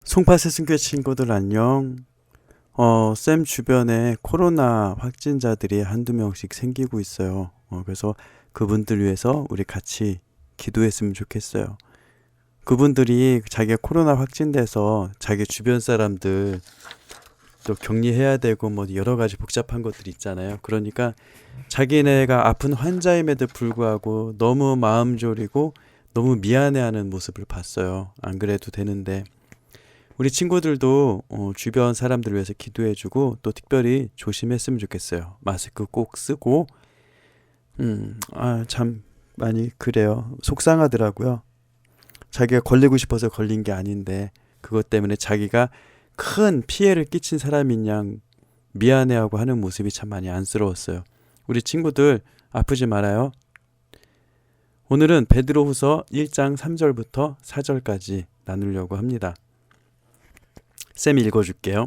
송파스승교 친구들 안녕. 쌤 주변에 코로나 확진자들이 한두 명씩 생기고 있어요. 그래서 그분들 위해서 우리 같이 기도했으면 좋겠어요. 그분들이 자기가 코로나 확진돼서 자기 주변 사람들 또 격리해야 되고 뭐 여러 가지 복잡한 것들이 있잖아요. 그러니까 자기네가 아픈 환자임에도 불구하고 너무 마음 졸이고 너무 미안해하는 모습을 봤어요. 안 그래도 되는데. 우리 친구들도 주변 사람들을 위해서 기도해주고 또 특별히 조심했으면 좋겠어요. 마스크 꼭 쓰고 참 많이 그래요. 속상하더라고요. 자기가 걸리고 싶어서 걸린 게 아닌데 그것 때문에 자기가 큰 피해를 끼친 사람인 양 미안해하고 하는 모습이 참 많이 안쓰러웠어요. 우리 친구들 아프지 말아요. 오늘은 베드로후서 1장 3절부터 4절까지 나누려고 합니다. 쌤 읽어줄게요.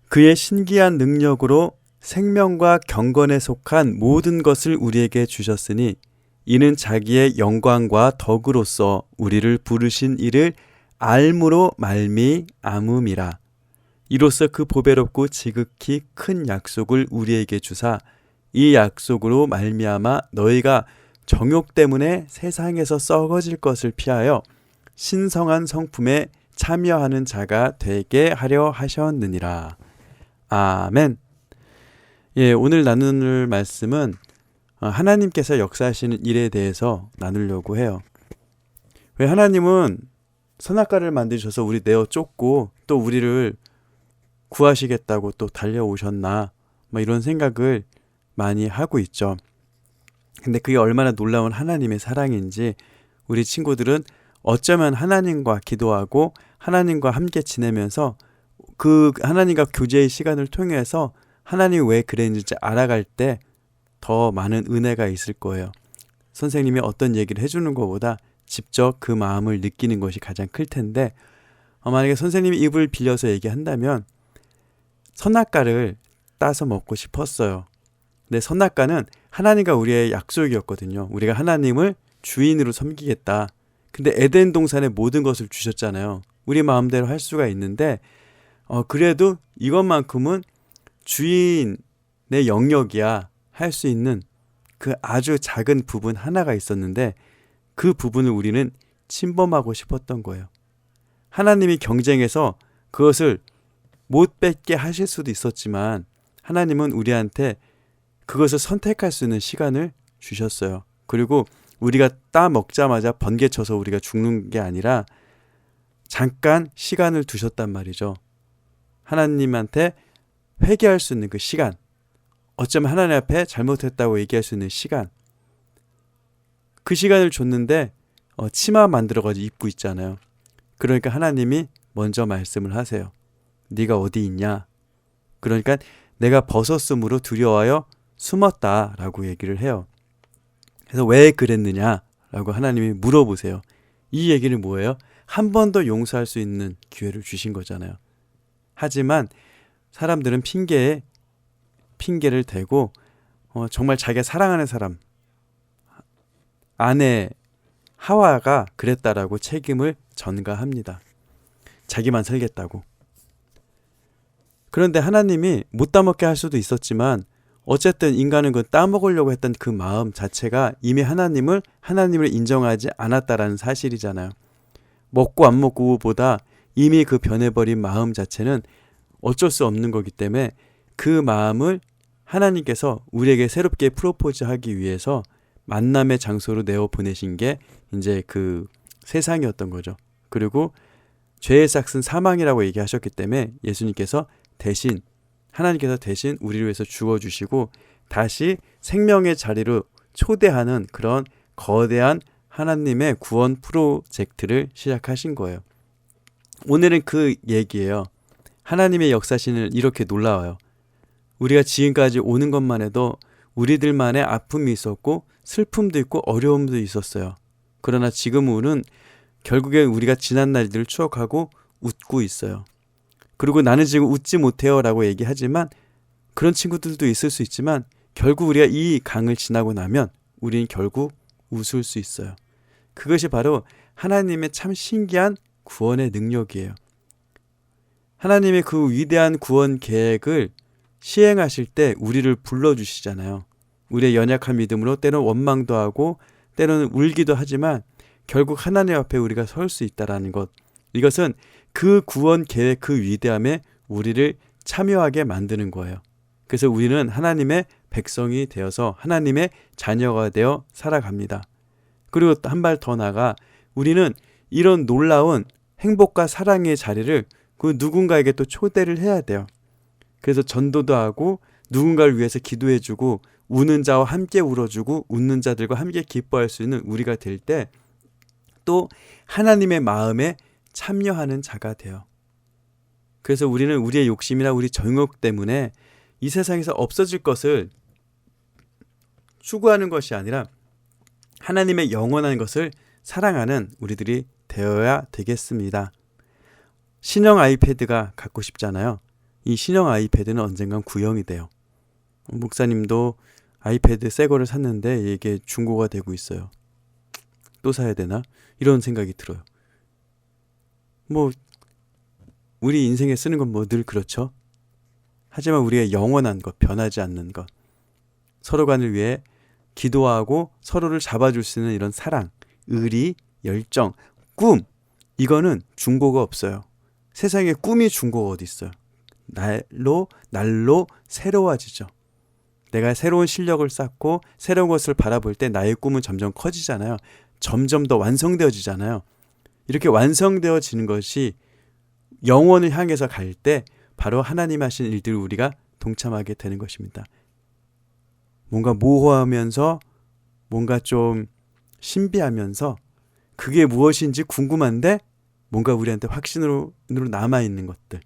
그의 신기한 능력으로 생명과 경건에 속한 모든 것을 우리에게 주셨으니 이는 자기의 영광과 덕으로서 우리를 부르신 이를 알므로 말미암음이라. 이로써 그 보배롭고 지극히 큰 약속을 우리에게 주사 이 약속으로 말미암아 너희가 정욕 때문에 세상에서 썩어질 것을 피하여 신성한 성품에 참여하는 자가 되게 하려 하셨느니라. 아멘. 예, 오늘 나눌 말씀은 하나님께서 역사하시는 일에 대해서 나누려고 해요. 왜 하나님은 선악과를 만드셔서 우리 내어 쫓고 또 우리를 구하시겠다고 또 달려오셨나 뭐 이런 생각을 많이 하고 있죠. 근데 그게 얼마나 놀라운 하나님의 사랑인지 우리 친구들은 어쩌면 하나님과 기도하고 하나님과 함께 지내면서 그 하나님과 교제의 시간을 통해서 하나님이 왜 그랬는지 알아갈 때 더 많은 은혜가 있을 거예요. 선생님이 어떤 얘기를 해주는 것보다 직접 그 마음을 느끼는 것이 가장 클 텐데 만약에 선생님이 입을 빌려서 얘기한다면 선악과를 따서 먹고 싶었어요. 근데 선악과는 하나님과 우리의 약속이었거든요. 우리가 하나님을 주인으로 섬기겠다. 근데 에덴 동산에 모든 것을 주셨잖아요. 우리 마음대로 할 수가 있는데 그래도 이것만큼은 주인의 영역이야 할 수 있는 그 아주 작은 부분 하나가 있었는데 그 부분을 우리는 침범하고 싶었던 거예요. 하나님이 경쟁해서 그것을 못 뺏게 하실 수도 있었지만 하나님은 우리한테 그것을 선택할 수 있는 시간을 주셨어요. 그리고 우리가 따 먹자마자 번개쳐서 우리가 죽는 게 아니라 잠깐 시간을 두셨단 말이죠. 하나님한테 회개할 수 있는 그 시간, 어쩌면 하나님 앞에 잘못했다고 얘기할 수 있는 시간, 그 시간을 줬는데 치마 만들어가지고 입고 있잖아요. 그러니까 하나님이 먼저 말씀을 하세요. 네가 어디 있냐? 그러니까 내가 벗었으므로 두려워하여 숨었다라고 얘기를 해요. 그래서 왜 그랬느냐라고 하나님이 물어보세요. 이 얘기는 뭐예요? 한 번 더 용서할 수 있는 기회를 주신 거잖아요. 하지만 사람들은 핑계를 대고 정말 자기가 사랑하는 사람, 아내 하와가 그랬다라고 책임을 전가합니다. 자기만 살겠다고. 그런데 하나님이 못 따먹게 할 수도 있었지만 어쨌든 인간은 그 따먹으려고 했던 그 마음 자체가 이미 하나님을 인정하지 않았다라는 사실이잖아요. 먹고 안 먹고보다 이미 그 변해버린 마음 자체는 어쩔 수 없는 거기 때문에 그 마음을 하나님께서 우리에게 새롭게 프로포즈하기 위해서 만남의 장소로 내어 보내신 게 이제 그 세상이었던 거죠. 그리고 죄의 삭은 사망이라고 얘기하셨기 때문에 예수님께서 하나님께서 대신 우리를 위해서 죽어주시고 다시 생명의 자리로 초대하는 그런 거대한 하나님의 구원 프로젝트를 시작하신 거예요. 오늘은 그 얘기예요. 하나님의 역사신을 이렇게 놀라워요. 우리가 지금까지 오는 것만 해도 우리들만의 아픔이 있었고 슬픔도 있고 어려움도 있었어요. 그러나 지금은 결국에 우리가 지난 날들을 추억하고 웃고 있어요. 그리고 나는 지금 웃지 못해요 라고 얘기하지만 그런 친구들도 있을 수 있지만 결국 우리가 이 강을 지나고 나면 우리는 결국 웃을 수 있어요. 그것이 바로 하나님의 참 신기한 구원의 능력이에요. 하나님의 그 위대한 구원 계획을 시행하실 때 우리를 불러주시잖아요. 우리의 연약한 믿음으로 때로는 원망도 하고 때로는 울기도 하지만 결국 하나님 앞에 우리가 설 수 있다라는 것. 이것은 그 구원 계획 그 위대함에 우리를 참여하게 만드는 거예요. 그래서 우리는 하나님의 백성이 되어서 하나님의 자녀가 되어 살아갑니다. 그리고 한 발 더 나아가 우리는 이런 놀라운 행복과 사랑의 자리를 그 누군가에게 또 초대를 해야 돼요. 그래서 전도도 하고 누군가를 위해서 기도해주고 우는 자와 함께 울어주고 웃는 자들과 함께 기뻐할 수 있는 우리가 될 때 또 하나님의 마음에 참여하는 자가 돼요. 그래서 우리는 우리의 욕심이나 우리 정욕 때문에 이 세상에서 없어질 것을 추구하는 것이 아니라 하나님의 영원한 것을 사랑하는 우리들이 되어야 되겠습니다. 신형 아이패드가 갖고 싶잖아요. 이 신형 아이패드는 언젠간 구형이 돼요. 목사님도 아이패드 새 거를 샀는데 이게 중고가 되고 있어요. 또 사야 되나? 이런 생각이 들어요. 우리 인생에 쓰는 건 늘 그렇죠. 하지만 우리의 영원한 것, 변하지 않는 것, 서로 간을 위해 기도하고 서로를 잡아줄 수 있는 이런 사랑, 의리, 열정, 꿈, 이거는 중고가 없어요. 세상에 꿈이 중고가 어디 있어요. 날로 새로워지죠. 내가 새로운 실력을 쌓고 새로운 것을 바라볼 때 나의 꿈은 점점 커지잖아요. 점점 더 완성되어지잖아요. 이렇게 완성되어지는 것이 영원을 향해서 갈 때 바로 하나님 하신 일들을 우리가 동참하게 되는 것입니다. 뭔가 모호하면서 뭔가 좀 신비하면서 그게 무엇인지 궁금한데 뭔가 우리한테 확신으로 남아있는 것들,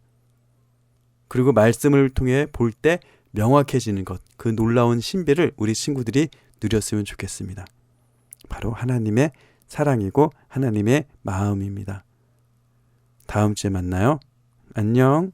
그리고 말씀을 통해 볼 때 명확해지는 것, 그 놀라운 신비를 우리 친구들이 누렸으면 좋겠습니다. 바로 하나님의 사랑이고 하나님의 마음입니다. 다음 주에 만나요. 안녕.